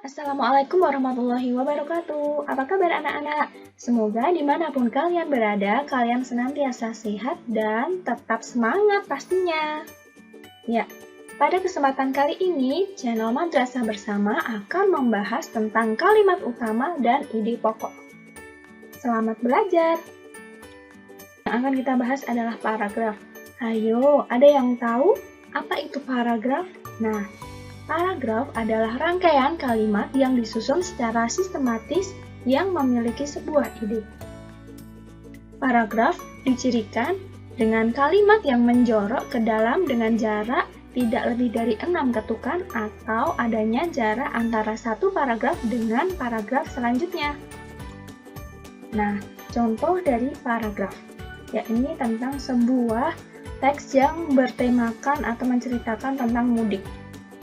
Assalamualaikum warahmatullahi wabarakatuh. Apa kabar anak-anak? Semoga dimanapun kalian berada, kalian senantiasa sehat dan tetap semangat pastinya. Ya, pada kesempatan kali ini, channel Madrasah Bersama akan membahas tentang kalimat utama dan ide pokok. Selamat belajar! Yang akan kita bahas adalah paragraf. Ayo, ada yang tahu apa itu paragraf? Nah, paragraf adalah rangkaian kalimat yang disusun secara sistematis yang memiliki sebuah ide. Paragraf dicirikan dengan kalimat yang menjorok ke dalam dengan jarak tidak lebih dari 6 ketukan atau adanya jarak antara satu paragraf dengan paragraf selanjutnya. Nah, contoh dari paragraf, yakni tentang sebuah teks yang bertemakan atau menceritakan tentang mudik.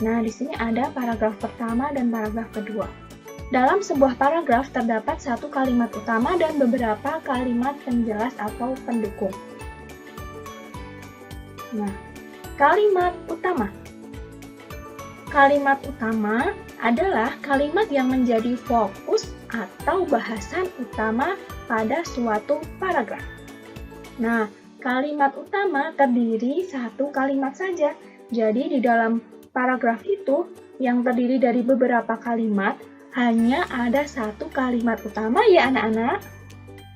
Nah, di sini ada paragraf pertama dan paragraf kedua. Dalam sebuah paragraf terdapat satu kalimat utama dan beberapa kalimat penjelas atau pendukung. Nah, kalimat utama. Kalimat utama adalah kalimat yang menjadi fokus atau bahasan utama pada suatu paragraf. Nah, kalimat utama terdiri satu kalimat saja. Jadi, di dalam paragraf itu yang terdiri dari beberapa kalimat, hanya ada satu kalimat utama ya anak-anak.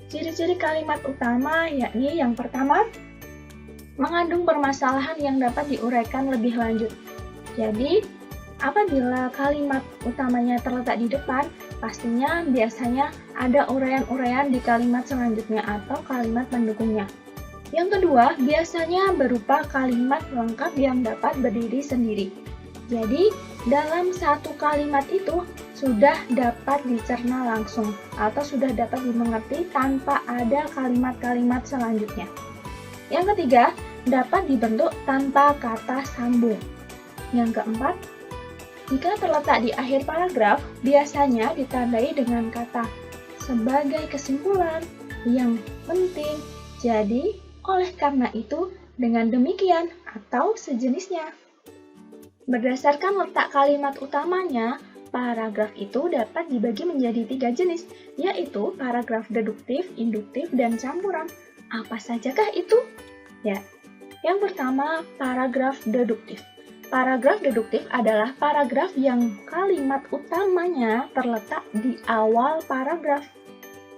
Ciri-ciri kalimat utama yakni yang pertama, mengandung permasalahan yang dapat diuraikan lebih lanjut. Jadi, apabila kalimat utamanya terletak di depan, pastinya biasanya ada uraian-uraian di kalimat selanjutnya atau kalimat pendukungnya. Yang kedua, biasanya berupa kalimat lengkap yang dapat berdiri sendiri. Jadi, dalam satu kalimat itu sudah dapat dicerna langsung atau sudah dapat dimengerti tanpa ada kalimat-kalimat selanjutnya. Yang ketiga, dapat dibentuk tanpa kata sambung. Yang keempat, jika terletak di akhir paragraf, biasanya ditandai dengan kata sebagai kesimpulan, yang penting, jadi, oleh karena itu, dengan demikian, atau sejenisnya. Berdasarkan letak kalimat utamanya, paragraf itu dapat dibagi menjadi 3 jenis, yaitu paragraf deduktif, induktif, dan campuran. Apa sajakah itu? Ya, yang pertama, paragraf deduktif. Paragraf deduktif adalah paragraf yang kalimat utamanya terletak di awal paragraf.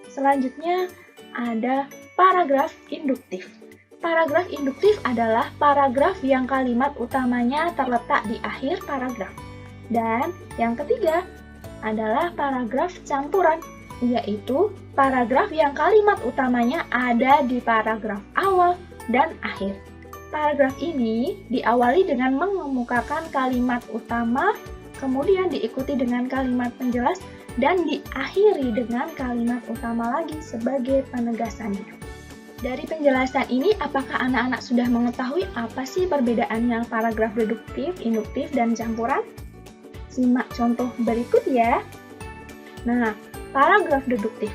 Selanjutnya, ada paragraf induktif. Paragraf induktif adalah paragraf yang kalimat utamanya terletak di akhir paragraf. Dan yang ketiga adalah paragraf campuran, yaitu paragraf yang kalimat utamanya ada di paragraf awal dan akhir. Paragraf ini diawali dengan mengemukakan kalimat utama, kemudian diikuti dengan kalimat penjelas, dan diakhiri dengan kalimat utama lagi sebagai penegasannya. Dari penjelasan ini, apakah anak-anak sudah mengetahui apa sih perbedaannya paragraf deduktif, induktif, dan campuran? Simak contoh berikut ya. Nah, paragraf deduktif.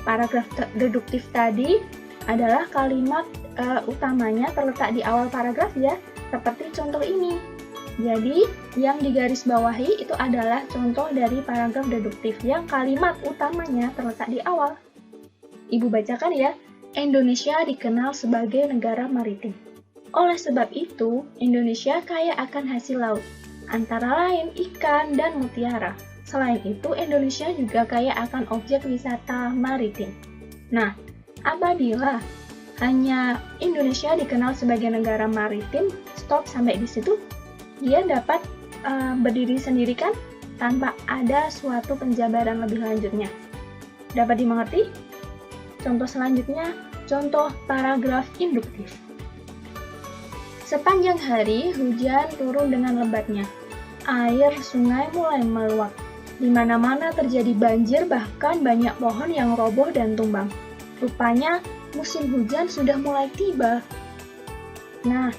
Paragraf deduktif tadi adalah kalimat utamanya terletak di awal paragraf ya, seperti contoh ini. Jadi, yang digarisbawahi itu adalah contoh dari paragraf deduktif yang kalimat utamanya terletak di awal. Ibu bacakan ya. Indonesia dikenal sebagai negara maritim. Oleh sebab itu, Indonesia kaya akan hasil laut, antara lain ikan dan mutiara. Selain itu, Indonesia juga kaya akan objek wisata maritim. Nah, apabila hanya Indonesia dikenal sebagai negara maritim, stop sampai di situ, dia dapat berdiri sendiri kan, tanpa ada suatu penjabaran lebih lanjutnya. Dapat dimengerti? Contoh selanjutnya, contoh paragraf induktif. Sepanjang hari, hujan turun dengan lebatnya. Air sungai mulai meluap. Di mana-mana terjadi banjir, bahkan banyak pohon yang roboh dan tumbang. Rupanya, musim hujan sudah mulai tiba. Nah,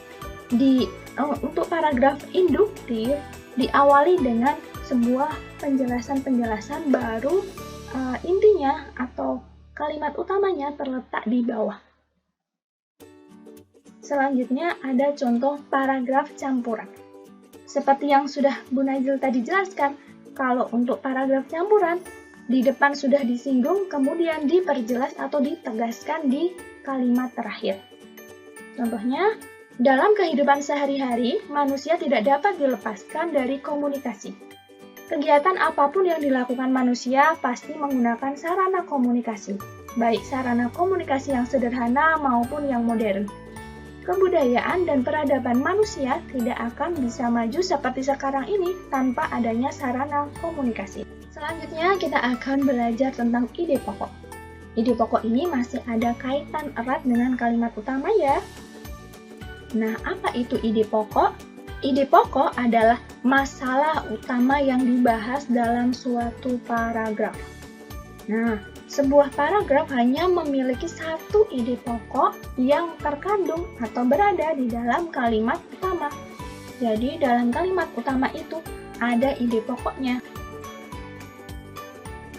untuk paragraf induktif, diawali dengan sebuah penjelasan-penjelasan baru intinya atau kalimat utamanya terletak di bawah. Selanjutnya ada contoh paragraf campuran. Seperti yang sudah Bu Najil tadi jelaskan, kalau untuk paragraf campuran, di depan sudah disinggung, kemudian diperjelas atau ditegaskan di kalimat terakhir. Contohnya, dalam kehidupan sehari-hari, manusia tidak dapat dilepaskan dari komunikasi. Kegiatan apapun yang dilakukan manusia pasti menggunakan sarana komunikasi, baik sarana komunikasi yang sederhana maupun yang modern. Kebudayaan dan peradaban manusia tidak akan bisa maju seperti sekarang ini tanpa adanya sarana komunikasi. Selanjutnya, kita akan belajar tentang ide pokok. Ide pokok ini masih ada kaitan erat dengan kalimat utama ya. Nah, apa itu ide pokok? Ide pokok adalah masalah utama yang dibahas dalam suatu paragraf. Nah, sebuah paragraf hanya memiliki satu ide pokok yang terkandung atau berada di dalam kalimat utama. Jadi, dalam kalimat utama itu ada ide pokoknya.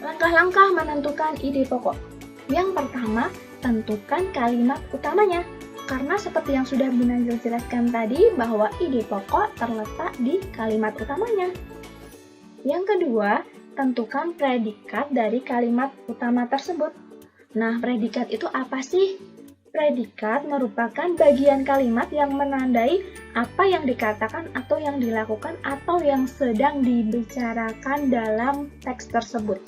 Langkah-langkah menentukan ide pokok. Yang pertama, tentukan kalimat utamanya. Karena seperti yang sudah Bu Nazil jelaskan tadi, bahwa ide pokok terletak di kalimat utamanya. Yang kedua, tentukan predikat dari kalimat utama tersebut. Nah, predikat itu apa sih? Predikat merupakan bagian kalimat yang menandai apa yang dikatakan atau yang dilakukan atau yang sedang dibicarakan dalam teks tersebut.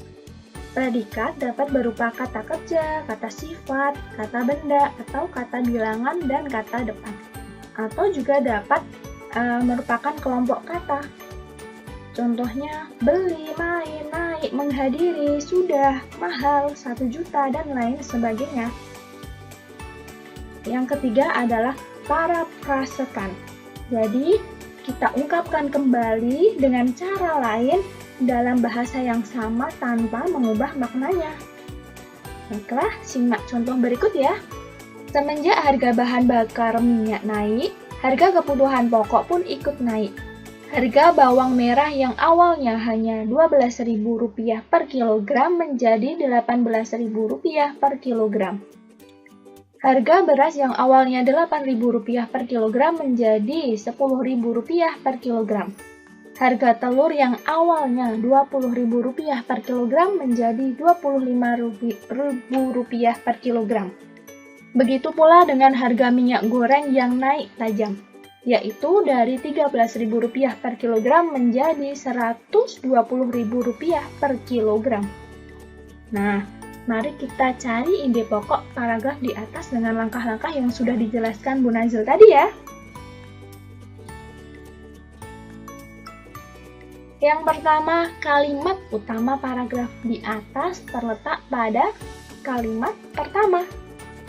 Predikat dapat berupa kata kerja, kata sifat, kata benda, atau kata bilangan dan kata depan. Atau juga dapat merupakan kelompok kata. Contohnya, beli, main, naik, menghadiri, sudah, mahal, 1 juta, dan lain sebagainya. Yang ketiga adalah parafrasekan. Jadi, kita ungkapkan kembali dengan cara lain dalam bahasa yang sama tanpa mengubah maknanya. Baiklah, simak contoh berikut ya. Semenjak harga bahan bakar minyak naik, harga kebutuhan pokok pun ikut naik. Harga bawang merah yang awalnya hanya Rp12.000 per kilogram menjadi Rp18.000 per kilogram. Harga beras yang awalnya Rp8.000 per kilogram menjadi Rp10.000 per kilogram. Harga telur yang awalnya Rp20.000 per kilogram menjadi Rp25.000 per kilogram. Begitu pula dengan harga minyak goreng yang naik tajam, yaitu dari Rp13.000 per kilogram menjadi Rp120.000 per kilogram. Nah, mari kita cari ide pokok paragraf di atas dengan langkah-langkah yang sudah dijelaskan Bu Nazil tadi ya. Yang pertama, kalimat utama paragraf di atas terletak pada kalimat pertama.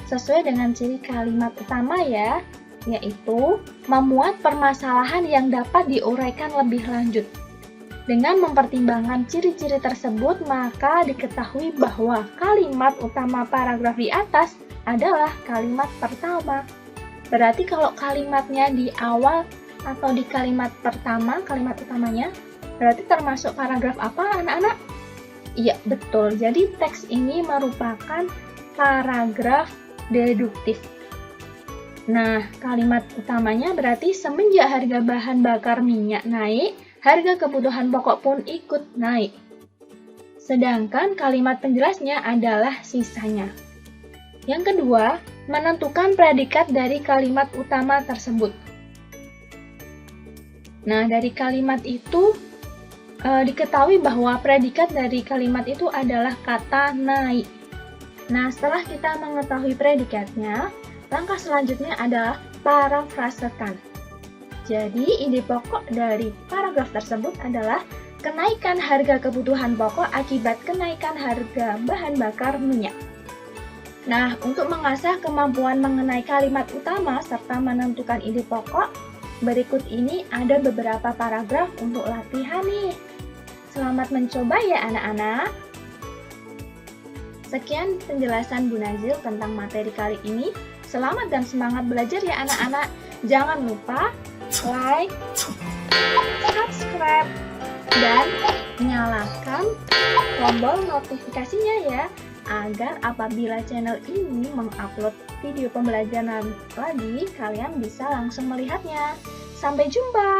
Sesuai dengan ciri kalimat utama ya, yaitu memuat permasalahan yang dapat diuraikan lebih lanjut. Dengan mempertimbangkan ciri-ciri tersebut, maka diketahui bahwa kalimat utama paragraf di atas adalah kalimat pertama. Berarti kalau kalimatnya di awal atau di kalimat pertama, kalimat utamanya, berarti termasuk paragraf apa anak-anak? Iya, betul. Jadi teks ini merupakan paragraf deduktif. Nah, kalimat utamanya berarti semenjak harga bahan bakar minyak naik, harga kebutuhan pokok pun ikut naik. Sedangkan kalimat penjelasnya adalah sisanya. Yang kedua, menentukan predikat dari kalimat utama tersebut. Nah, dari kalimat itu diketahui bahwa predikat dari kalimat itu adalah kata naik. Nah, setelah kita mengetahui predikatnya, langkah selanjutnya adalah parafrasekan. Jadi, ide pokok dari paragraf tersebut adalah kenaikan harga kebutuhan pokok akibat kenaikan harga bahan bakar minyak. Nah, untuk mengasah kemampuan mengenai kalimat utama serta menentukan ide pokok, berikut ini ada beberapa paragraf untuk latihan nih. Selamat mencoba ya anak-anak. Sekian penjelasan Bu Nazil tentang materi kali ini. Selamat dan semangat belajar ya anak-anak. Jangan lupa like, subscribe, dan nyalakan tombol notifikasinya ya, agar apabila channel ini mengupload video pembelajaran lagi, kalian bisa langsung melihatnya. Sampai jumpa!